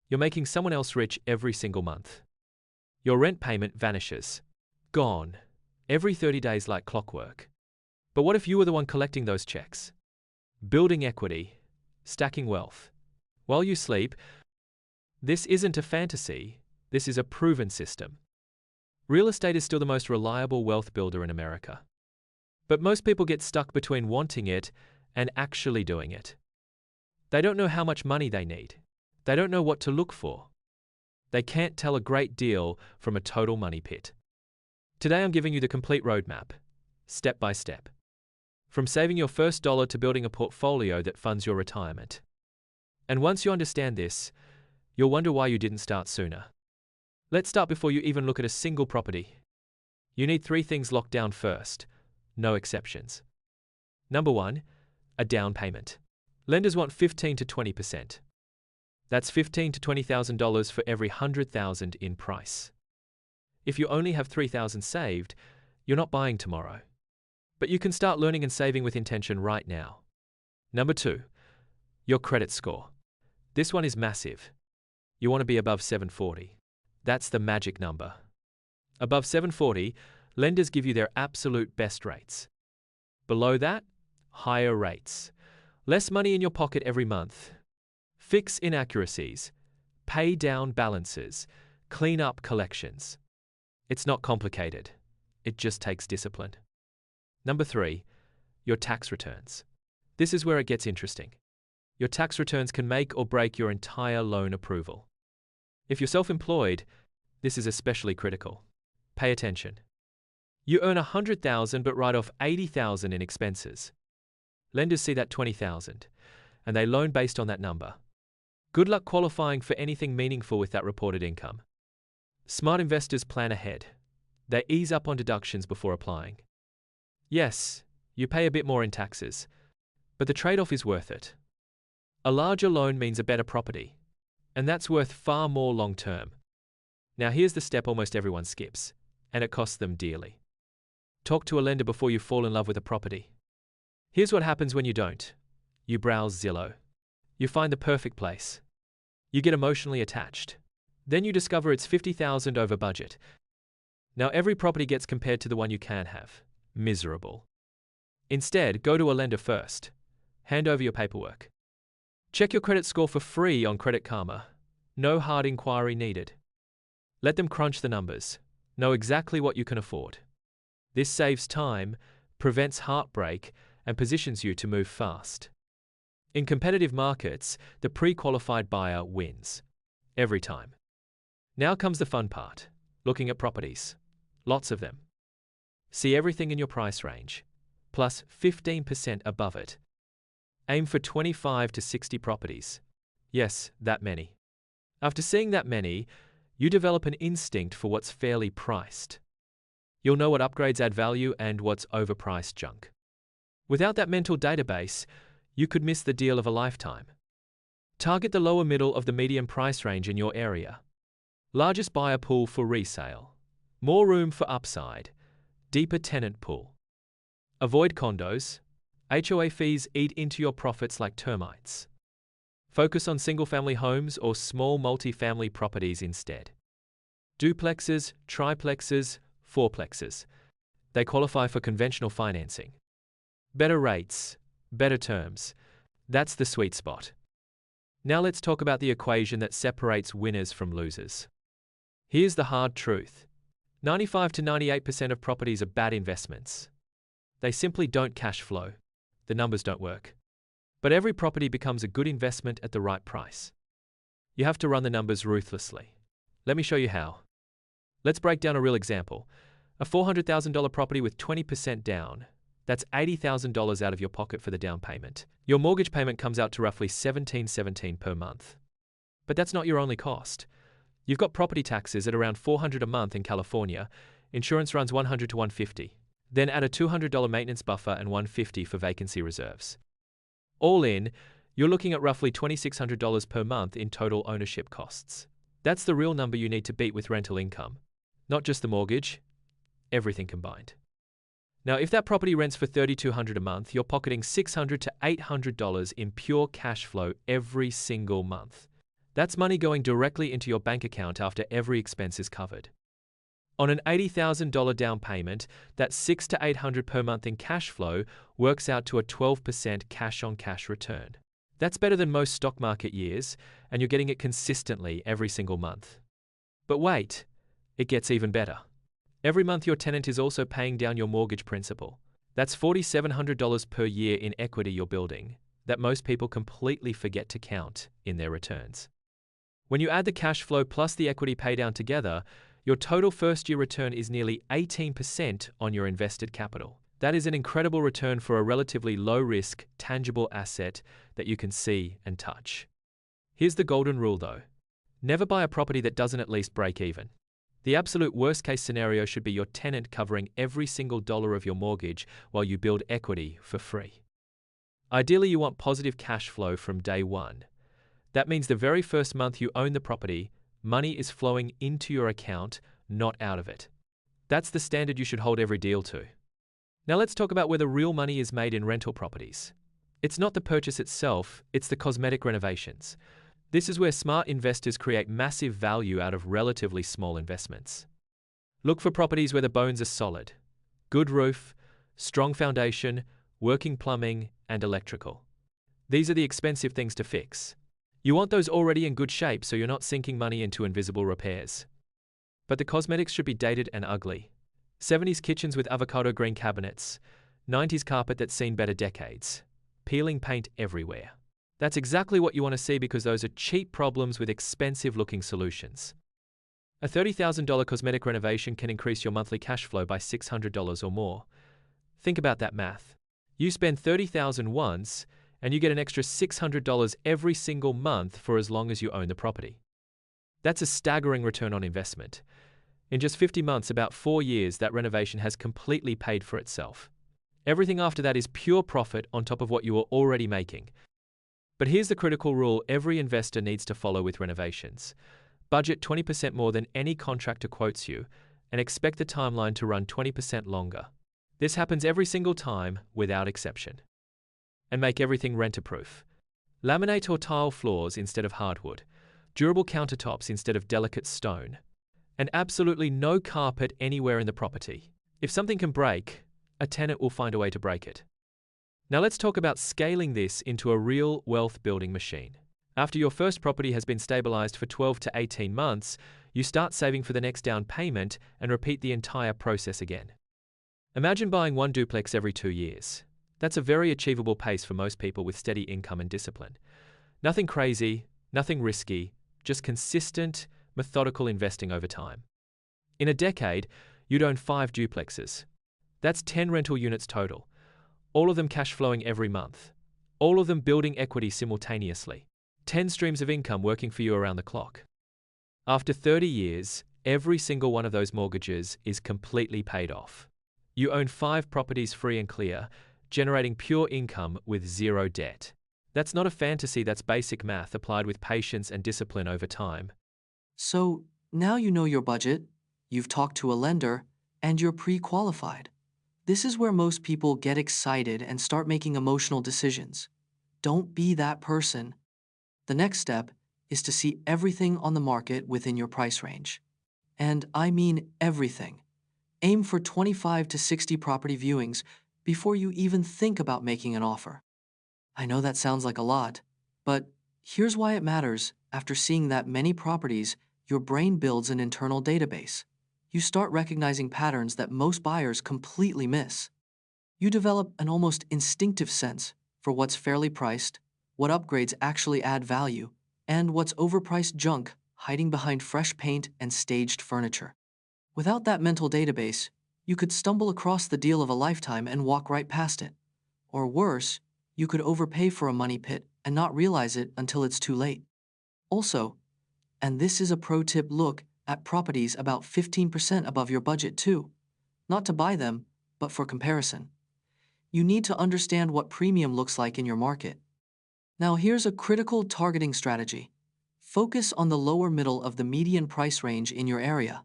You're making someone else rich every single month. Your rent payment vanishes. Gone. Every 30 days like clockwork. But what if you were the one collecting those checks? Building equity, stacking wealth. While you sleep, this isn't a fantasy, this is a proven system. Real estate is still the most reliable wealth builder in America. But most people get stuck between wanting it and actually doing it. They don't know how much money they need. They don't know what to look for. They can't tell a great deal from a total money pit. Today I'm giving you the complete roadmap, step by step. From saving your first dollar to building a portfolio that funds your retirement. And once you understand this, you'll wonder why you didn't start sooner. Let's start before you even look at a single property. You need 3 things locked down first, no exceptions. Number 1, a down payment. Lenders want 15 to 20%. That's $15,000 to $20,000 for every $100,000 in price. If you only have $3,000 saved, you're not buying tomorrow. But you can start learning and saving with intention right now. Number 2, your credit score. This one is massive. You want to be above 740. That's the magic number. Above 740, lenders give you their absolute best rates. Below that, higher rates. Less money in your pocket every month. Fix inaccuracies. Pay down balances. Clean up collections. It's not complicated. It just takes discipline. Number 3, your tax returns. This is where it gets interesting. Your tax returns can make or break your entire loan approval. If you're self-employed, this is especially critical. Pay attention. You earn $100,000 but write off $80,000 in expenses. Lenders see that $20,000, and they loan based on that number. Good luck qualifying for anything meaningful with that reported income. Smart investors plan ahead. They ease up on deductions before applying. Yes, you pay a bit more in taxes, but the trade-off is worth it. A larger loan means a better property, and that's worth far more long-term. Now here's the step almost everyone skips, and it costs them dearly. Talk to a lender before you fall in love with a property. Here's what happens when you don't. You browse Zillow. You find the perfect place. You get emotionally attached. Then you discover it's $50,000 over budget. Now every property gets compared to the one you can have. Miserable. Instead, go to a lender first. Hand over your paperwork. Check your credit score for free on Credit Karma. No hard inquiry needed. Let them crunch the numbers. Know exactly what you can afford. This saves time, prevents heartbreak, and positions you to move fast. In competitive markets, the pre-qualified buyer wins. Every time. Now comes the fun part. Looking at properties. Lots of them. See everything in your price range, plus 15% above it. Aim for 25 to 60 properties. Yes, that many. After seeing that many, you develop an instinct for what's fairly priced. You'll know what upgrades add value and what's overpriced junk. Without that mental database, you could miss the deal of a lifetime. Target the lower middle of the median price range in your area. Largest buyer pool for resale. More room for upside. Deeper tenant pool. Avoid condos. HOA fees eat into your profits like termites. Focus on single-family homes or small multi-family properties instead. Duplexes, triplexes, fourplexes. They qualify for conventional financing. Better rates, better terms. That's the sweet spot. Now let's talk about the equation that separates winners from losers. Here's the hard truth. 95 to 98% of properties are bad investments. They simply don't cash flow. The numbers don't work. But every property becomes a good investment at the right price. You have to run the numbers ruthlessly. Let me show you how. Let's break down a real example. A $400,000 property with 20% down. That's $80,000 out of your pocket for the down payment. Your mortgage payment comes out to roughly $1,717 per month. But that's not your only cost. You've got property taxes at around $400 a month in California. Insurance runs $100 to $150. Then add a $200 maintenance buffer and $150 for vacancy reserves. All in, you're looking at roughly $2,600 per month in total ownership costs. That's the real number you need to beat with rental income. Not just the mortgage, everything combined. Now, if that property rents for $3,200 a month, you're pocketing $600 to $800 in pure cash flow every single month. That's money going directly into your bank account after every expense is covered. On an $80,000 down payment, that's $600 to $800 per month in cash flow works out to a 12% cash-on-cash return. That's better than most stock market years, and you're getting it consistently every single month. But wait, it gets even better. Every month your tenant is also paying down your mortgage principal. That's $4,700 per year in equity you're building that most people completely forget to count in their returns. When you add the cash flow plus the equity paydown together, your total first-year return is nearly 18% on your invested capital. That is an incredible return for a relatively low-risk, tangible asset that you can see and touch. Here's the golden rule, though. Never buy a property that doesn't at least break even. The absolute worst-case scenario should be your tenant covering every single dollar of your mortgage while you build equity for free. Ideally, you want positive cash flow from day one. That means the very first month you own the property, money is flowing into your account, not out of it. That's the standard you should hold every deal to. Now let's talk about where the real money is made in rental properties. It's not the purchase itself, it's the cosmetic renovations. This is where smart investors create massive value out of relatively small investments. Look for properties where the bones are solid. Good roof, strong foundation, working plumbing, and electrical. These are the expensive things to fix. You want those already in good shape so you're not sinking money into invisible repairs. But the cosmetics should be dated and ugly. 70s kitchens with avocado green cabinets, 90s carpet that's seen better decades, peeling paint everywhere. That's exactly what you want to see because those are cheap problems with expensive-looking solutions. A $30,000 cosmetic renovation can increase your monthly cash flow by $600 or more. Think about that math. You spend $30,000 once, and you get an extra $600 every single month for as long as you own the property. That's a staggering return on investment. In just 50 months, about 4 years, that renovation has completely paid for itself. Everything after that is pure profit on top of what you are already making. But here's the critical rule every investor needs to follow with renovations. Budget 20% more than any contractor quotes you, and expect the timeline to run 20% longer. This happens every single time, without exception. And make everything renter-proof. Laminate or tile floors instead of hardwood, durable countertops instead of delicate stone, and absolutely no carpet anywhere in the property. If something can break, a tenant will find a way to break it. Now let's talk about scaling this into a real wealth-building machine. After your first property has been stabilized for 12 to 18 months, you start saving for the next down payment and repeat the entire process again. Imagine buying one duplex every 2 years. That's a very achievable pace for most people with steady income and discipline. Nothing crazy, nothing risky, just consistent, methodical investing over time. In a decade, you'd own 5 duplexes. That's 10 rental units total, all of them cash flowing every month, all of them building equity simultaneously, 10 streams of income working for you around the clock. After 30 years, every single one of those mortgages is completely paid off. You own 5 properties free and clear, generating pure income with zero debt. That's not a fantasy, that's basic math applied with patience and discipline over time. So, now you know your budget, you've talked to a lender, and you're pre-qualified. This is where most people get excited and start making emotional decisions. Don't be that person. The next step is to see everything on the market within your price range. And I mean everything. Aim for 25 to 60 property viewings before you even think about making an offer. I know that sounds like a lot, but here's why it matters. After seeing that many properties, your brain builds an internal database. You start recognizing patterns that most buyers completely miss. You develop an almost instinctive sense for what's fairly priced, what upgrades actually add value, and what's overpriced junk hiding behind fresh paint and staged furniture. Without that mental database, you could stumble across the deal of a lifetime and walk right past it. Or worse, you could overpay for a money pit and not realize it until it's too late. Also, and this is a pro tip, look at properties about 15% above your budget too. Not to buy them, but for comparison. You need to understand what premium looks like in your market. Now here's a critical targeting strategy. Focus on the lower middle of the median price range in your area.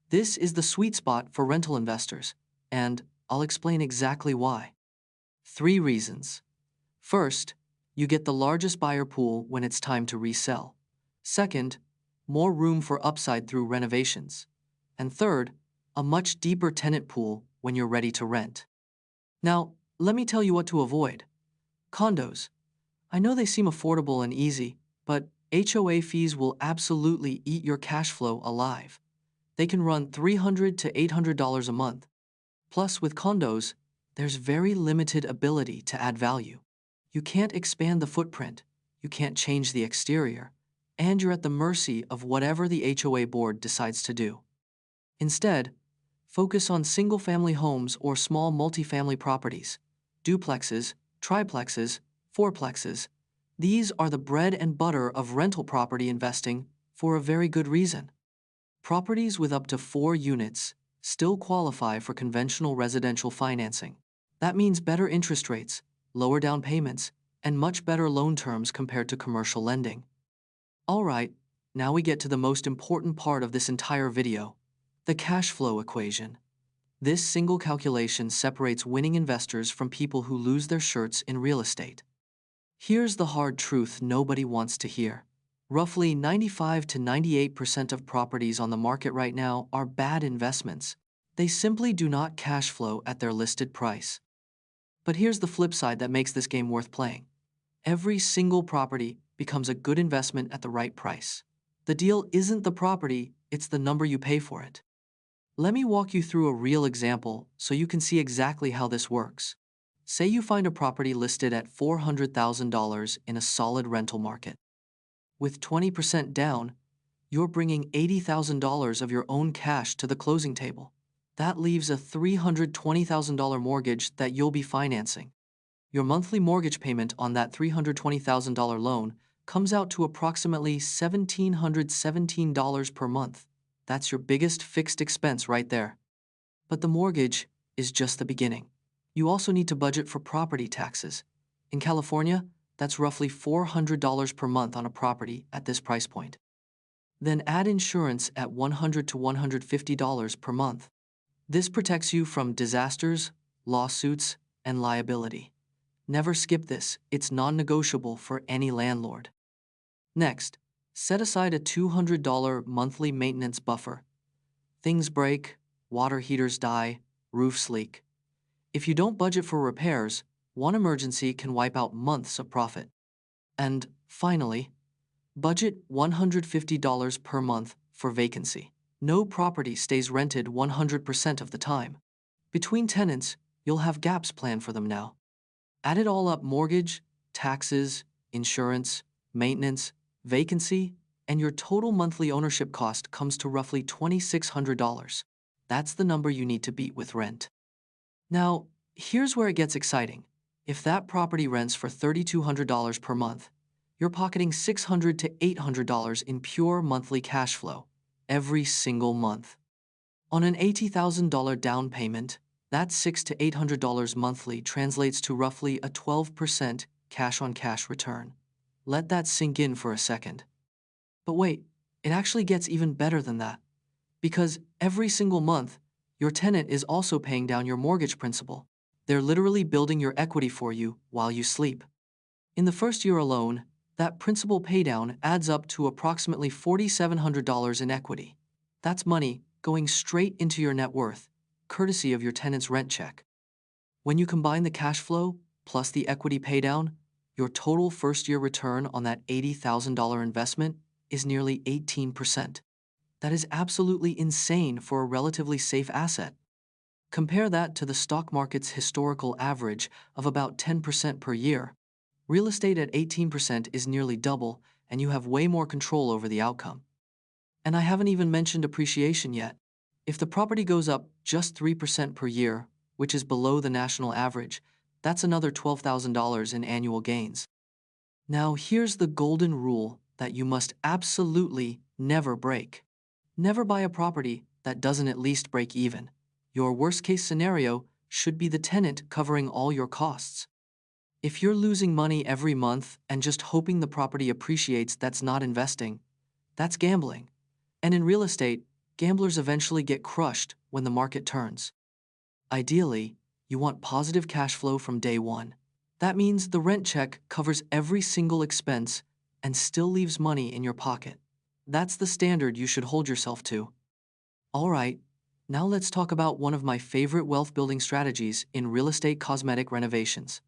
This is the sweet spot for rental investors, and I'll explain exactly why. 3 reasons. First, you get the largest buyer pool when it's time to resell. Second, more room for upside through renovations. And third, a much deeper tenant pool when you're ready to rent. Now, let me tell you what to avoid. Condos. I know they seem affordable and easy, but HOA fees will absolutely eat your cash flow alive. They can run $300 to $800 a month. Plus, with condos, there's very limited ability to add value. You can't expand the footprint, you can't change the exterior, and you're at the mercy of whatever the HOA board decides to do. Instead, focus on single-family homes or small multifamily properties, duplexes, triplexes, fourplexes. These are the bread and butter of rental property investing for a very good reason. Properties with up to 4 units still qualify for conventional residential financing. That means better interest rates, lower down payments, and much better loan terms compared to commercial lending. All right, now we get to the most important part of this entire video, the cash flow equation. This single calculation separates winning investors from people who lose their shirts in real estate. Here's the hard truth nobody wants to hear. Roughly 95 to 98% of properties on the market right now are bad investments. They simply do not cash flow at their listed price. But here's the flip side that makes this game worth playing. Every single property becomes a good investment at the right price. The deal isn't the property, it's the number you pay for it. Let me walk you through a real example so you can see exactly how this works. Say you find a property listed at $400,000 in a solid rental market. With 20% down, you're bringing $80,000 of your own cash to the closing table. That leaves a $320,000 mortgage that you'll be financing. Your monthly mortgage payment on that $320,000 loan comes out to approximately $1,717 per month. That's your biggest fixed expense right there. But the mortgage is just the beginning. You also need to budget for property taxes. In California, that's roughly $400 per month on a property at this price point. Then add insurance at $100 to $150 per month. This protects you from disasters, lawsuits, and liability. Never skip this, it's non-negotiable for any landlord. Next, set aside a $200 monthly maintenance buffer. Things break, water heaters die, roofs leak. If you don't budget for repairs, one emergency can wipe out months of profit. And finally, budget $150 per month for vacancy. No property stays rented 100% of the time. Between tenants, you'll have gaps planned for them now. Add it all up: mortgage, taxes, insurance, maintenance, vacancy, and your total monthly ownership cost comes to roughly $2,600. That's the number you need to beat with rent. Now, here's where it gets exciting. If that property rents for $3,200 per month, you're pocketing $600 to $800 in pure monthly cash flow every single month. On an $80,000 down payment, that $600 to $800 monthly translates to roughly a 12% cash-on-cash return. Let that sink in for a second. But wait, it actually gets even better than that. Because every single month, your tenant is also paying down your mortgage principal. They're literally building your equity for you while you sleep. In the first year alone, that principal paydown adds up to approximately $4,700 in equity. That's money going straight into your net worth, courtesy of your tenant's rent check. When you combine the cash flow plus the equity paydown, your total first-year return on that $80,000 investment is nearly 18%. That is absolutely insane for a relatively safe asset. Compare that to the stock market's historical average of about 10% per year. Real estate at 18% is nearly double, and you have way more control over the outcome. And I haven't even mentioned appreciation yet. If the property goes up just 3% per year, which is below the national average, that's another $12,000 in annual gains. Now here's the golden rule that you must absolutely never break. Never buy a property that doesn't at least break even. Your worst-case scenario should be the tenant covering all your costs. If you're losing money every month and just hoping the property appreciates, that's not investing. That's gambling. And in real estate, gamblers eventually get crushed when the market turns. Ideally, you want positive cash flow from day one. That means the rent check covers every single expense and still leaves money in your pocket. That's the standard you should hold yourself to. All right, now let's talk about one of my favorite wealth building strategies in real estate cosmetic renovations.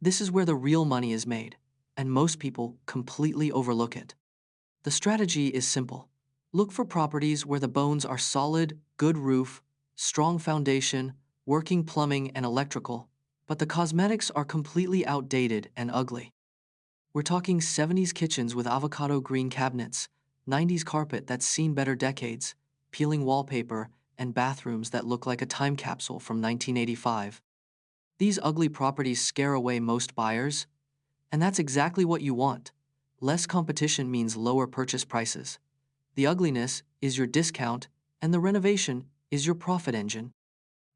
This is where the real money is made, and most people completely overlook it. The strategy is simple. Look for properties where the bones are solid, good roof, strong foundation, working plumbing and electrical, but the cosmetics are completely outdated and ugly. We're talking 70s kitchens with avocado green cabinets, 90s carpet that's seen better decades, peeling wallpaper, and bathrooms that look like a time capsule from 1985. These ugly properties scare away most buyers, and that's exactly what you want. Less competition means lower purchase prices. The ugliness is your discount, and the renovation is your profit engine.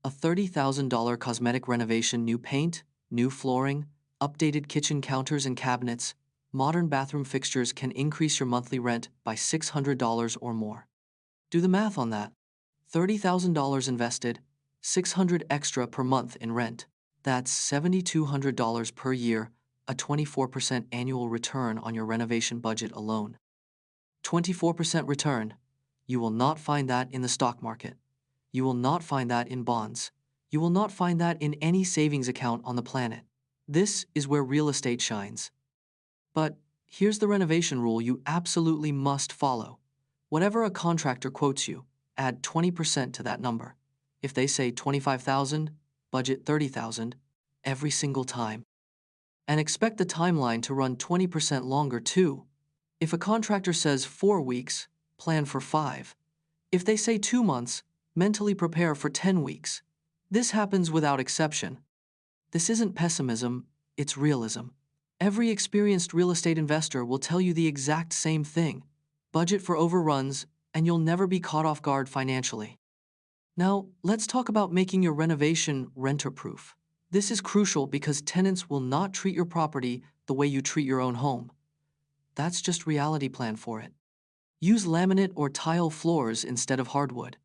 A $30,000 cosmetic renovation, new paint, new flooring, updated kitchen counters and cabinets, modern bathroom fixtures can increase your monthly rent by $600 or more. Do the math on that. $30,000 invested, $600 extra per month in rent. That's $7,200 per year, a 24% annual return on your renovation budget alone. 24% return. You will not find that in the stock market. You will not find that in bonds. You will not find that in any savings account on the planet. This is where real estate shines. But here's the renovation rule you absolutely must follow. Whatever a contractor quotes you, add 20% to that number. If they say 25,000, budget 30,000 every single time. And expect the timeline to run 20% longer too. If a contractor says 4 weeks, plan for 5. If they say 2 months, mentally prepare for 10 weeks. This happens without exception. This isn't pessimism, it's realism. Every experienced real estate investor will tell you the exact same thing. Budget for overruns, and you'll never be caught off guard financially. Now, let's talk about making your renovation renter-proof. This is crucial because tenants will not treat your property the way you treat your own home. That's just reality plan for it. Use laminate or tile floors instead of hardwood.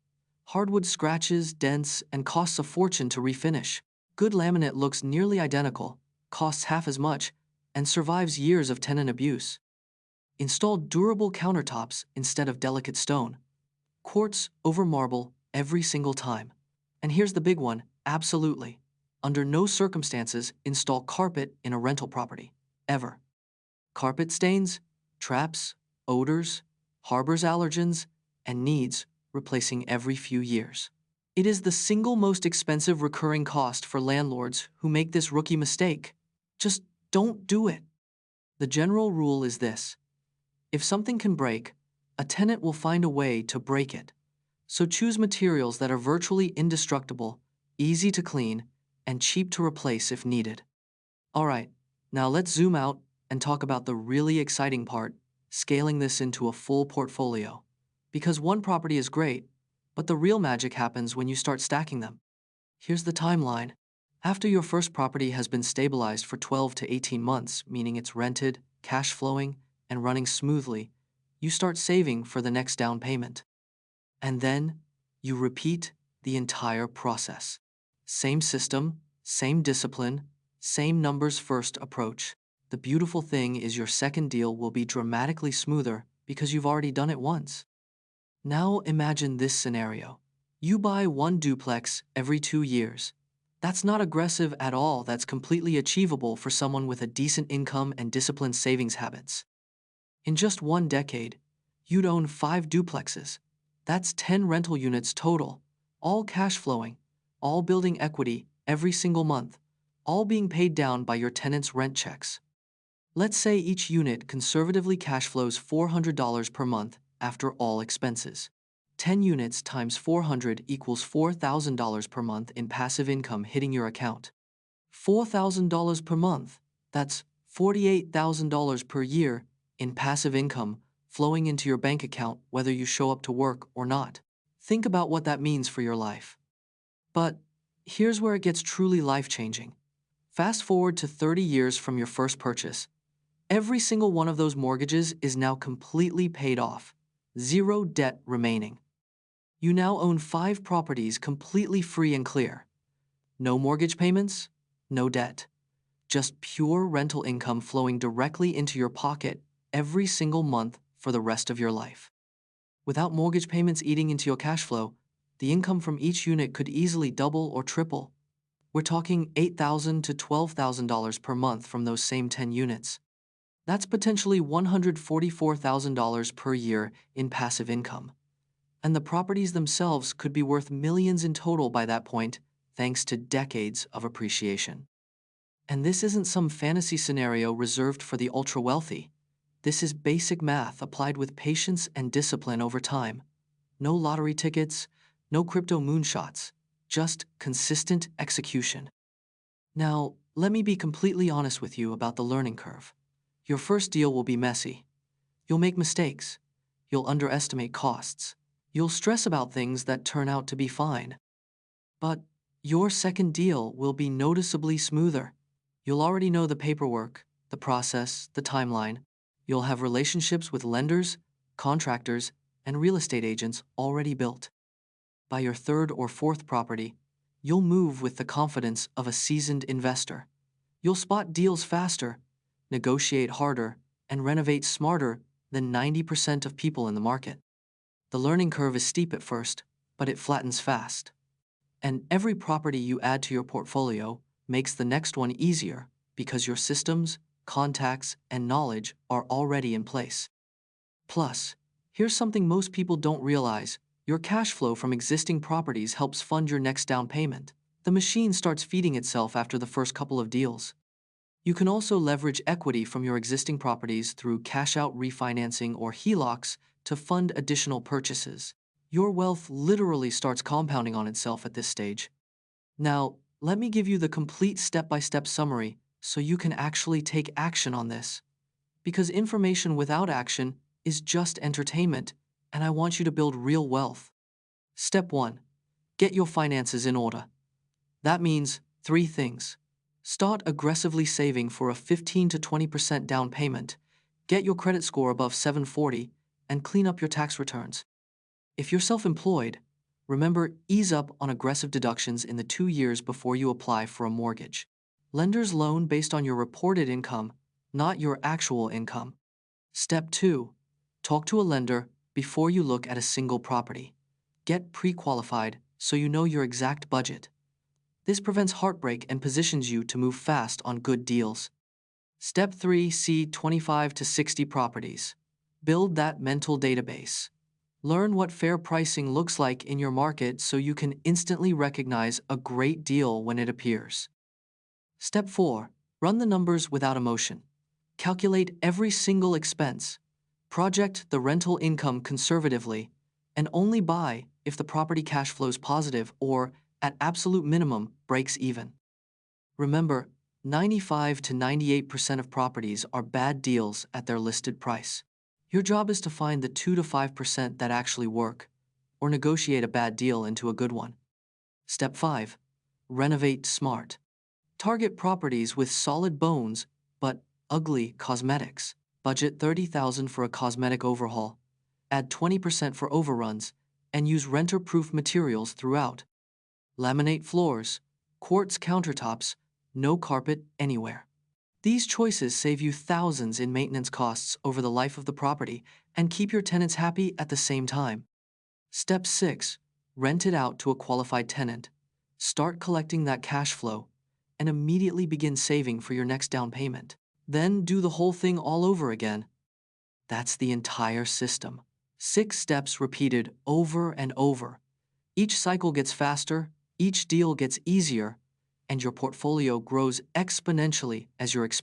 Hardwood scratches, dents, and costs a fortune to refinish. Good laminate looks nearly identical, costs half as much, and survives years of tenant abuse. Install durable countertops instead of delicate stone. Quartz over marble every single time. And here's the big one, absolutely. Under no circumstances install carpet in a rental property. Ever. Carpet stains, traps, odors, harbors allergens, and needs replacing every few years. It is the single most expensive recurring cost for landlords who make this rookie mistake. Just don't do it. The general rule is this. If something can break, a tenant will find a way to break it. So choose materials that are virtually indestructible, easy to clean, and cheap to replace if needed. All right, now let's zoom out and talk about the really exciting part, scaling this into a full portfolio. Because one property is great, but the real magic happens when you start stacking them. Here's the timeline. After your first property has been stabilized for 12 to 18 months, meaning it's rented, cash flowing, and running smoothly, you start saving for the next down payment. And then you repeat the entire process. Same system, same discipline, same numbers first approach. The beautiful thing is your second deal will be dramatically smoother because you've already done it once. Now imagine this scenario. You buy one duplex every 2 years. That's not aggressive at all. That's completely achievable for someone with a decent income and disciplined savings habits. In just 1 decade, you'd own 5 duplexes. That's 10 rental units total, all cash flowing, all building equity every single month, all being paid down by your tenants' rent checks. Let's say each unit conservatively cash flows $400 per month after all expenses. 10 units times 400 equals $4,000 per month in passive income hitting your account. $4,000 per month, that's $48,000 per year in passive income flowing into your bank account whether you show up to work or not. Think about what that means for your life. But here's where it gets truly life-changing. Fast forward to 30 years from your first purchase. Every single one of those mortgages is now completely paid off. 0 debt remaining. You now own 5 properties completely free and clear. No mortgage payments, no debt. Just pure rental income flowing directly into your pocket every single month for the rest of your life. Without mortgage payments eating into your cash flow, the income from each unit could easily double or triple. We're talking $8,000 to $12,000 per month from those same 10 units. That's potentially $144,000 per year in passive income. And the properties themselves could be worth millions in total by that point, thanks to decades of appreciation. And this isn't some fantasy scenario reserved for the ultra-wealthy. This is basic math applied with patience and discipline over time. No lottery tickets, no crypto moonshots, just consistent execution. Now, let me be completely honest with you about the learning curve. Your first deal will be messy. You'll make mistakes. You'll underestimate costs. You'll stress about things that turn out to be fine. But your second deal will be noticeably smoother. You'll already know the paperwork, the process, the timeline. You'll have relationships with lenders, contractors, and real estate agents already built. By your third or fourth property, you'll move with the confidence of a seasoned investor. You'll spot deals faster, negotiate harder, and renovate smarter than 90% of people in the market. The learning curve is steep at first, but it flattens fast. And every property you add to your portfolio makes the next one easier because your systems, contacts, and knowledge are already in place. Plus, here's something most people don't realize. Your cash flow from existing properties helps fund your next down payment. The machine starts feeding itself after the first couple of deals. You can also leverage equity from your existing properties through cash-out refinancing or HELOCs to fund additional purchases. Your wealth literally starts compounding on itself at this stage. Now, let me give you the complete step-by-step summary so you can actually take action on this. Because information without action is just entertainment, and I want you to build real wealth. Step 1. Get your finances in order. That means 3 things. Start aggressively saving for a 15 to 20% down payment, get your credit score above 740, and clean up your tax returns. If you're self-employed, remember, ease up on aggressive deductions in the 2 years before you apply for a mortgage. Lenders loan based on your reported income, not your actual income. Step 2. Talk to a lender before you look at a single property. Get pre-qualified so you know your exact budget. This prevents heartbreak and positions you to move fast on good deals. Step 3. See 25 to 60 properties. Build that mental database. Learn what fair pricing looks like in your market so you can instantly recognize a great deal when it appears. Step 4. Run the numbers without emotion. Calculate every single expense. Project the rental income conservatively, and only buy if the property cash flows positive or, at absolute minimum, breaks even. Remember, 95 to 98% of properties are bad deals at their listed price. Your job is to find the 2 to 5% that actually work, or negotiate a bad deal into a good one. Step 5. Renovate smart. Target properties with solid bones, but ugly cosmetics. Budget $30,000 for a cosmetic overhaul. Add 20% for overruns, and use renter-proof materials throughout. Laminate floors, quartz countertops, no carpet anywhere. These choices save you thousands in maintenance costs over the life of the property and keep your tenants happy at the same time. Step 6. Rent it out to a qualified tenant. Start collecting that cash flow and immediately begin saving for your next down payment. Then do the whole thing all over again. That's the entire system. 6 steps repeated over and over. Each cycle gets faster, each deal gets easier, and your portfolio grows exponentially as your experience